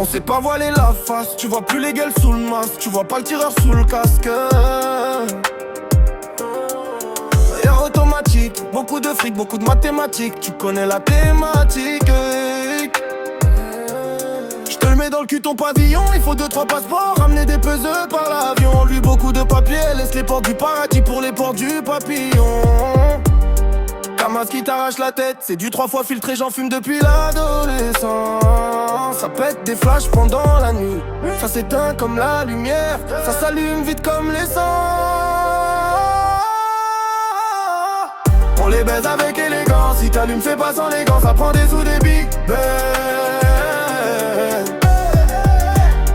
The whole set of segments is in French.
On sait pas voiler la face, tu vois plus les gueules sous le masque, tu vois pas le tireur sous le casque. Y'a automatique, beaucoup de fric, beaucoup de mathématiques, tu connais la thématique. J'te le mets dans le cul ton pavillon, il faut 2-3 passeports, ramener des peseux par l'avion. Lui beaucoup de papiers, laisse les portes du paradis pour les portes du papillon. Kamas qui t'arrache la tête, c'est du 3 fois filtré, j'en fume depuis l'adolescence. Ça pète des flashs pendant la nuit, ça s'éteint comme la lumière, ça s'allume vite comme l'essence. On les baise avec élégance, si t'allumes fais pas sans les gants, ça prend des sous des big bang.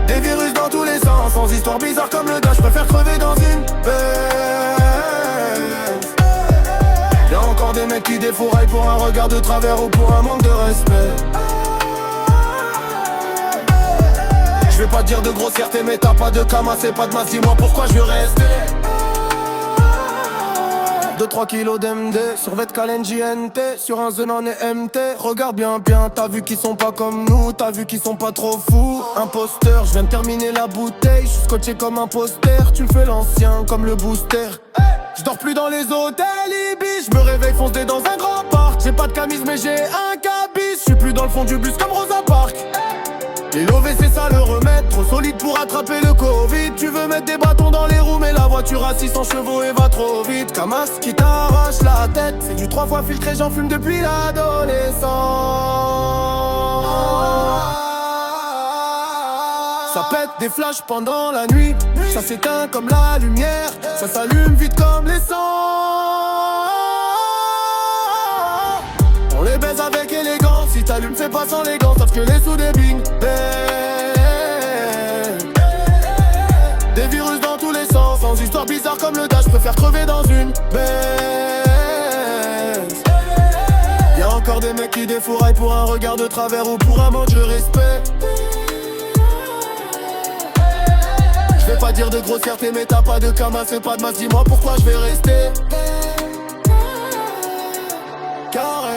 Des virus dans tous les sens, sans histoire bizarre comme le dash, je préfère crever dans une Y'a encore des mecs qui défouraillent pour un regard de travers ou pour un manque de respect. Je vais pas dire de grossièreté mais t'as pas de camas, c'est pas de masse, dis-moi pourquoi je veux rester. 2-3 kilos d'MD, sur Vetcalen JNT, sur un Zenon et MT. Regarde bien, t'as vu qu'ils sont pas comme nous, t'as vu qu'ils sont pas trop fous. Imposteur, je viens de terminer la bouteille, je suis scotché comme un poster. Tu me fais l'ancien comme le booster. Je dors plus dans les hôtels Ibis, je me réveille foncé dans un grand parc. J'ai pas de camise mais j'ai un cabis, je suis plus dans le fond du bus comme Rosa Parks. Les lovés c'est ça le remède, trop solide pour attraper le Covid. Tu veux mettre des bâtons dans les roues mais la voiture à 600 chevaux et va trop vite. Kamas qui t'arrache la tête, c'est du 3 fois filtré, j'en fume depuis l'adolescence. Ça pète des flashs pendant la nuit, ça s'éteint comme la lumière, ça s'allume vite comme l'essence. On les baise avec élégance, si t'allumes fais pas sans les gants, sauf que les sous des bing bang. Des virus dans tous les sens, sans histoire bizarre comme le dash, je préfère crever dans une Benz. Y'a encore des mecs qui défouraillent pour un regard de travers ou pour un manque de respect. Je vais pas dire de grossièreté mais t'as pas de camas, c'est pas de masse, dis-moi pourquoi je vais rester. Carré.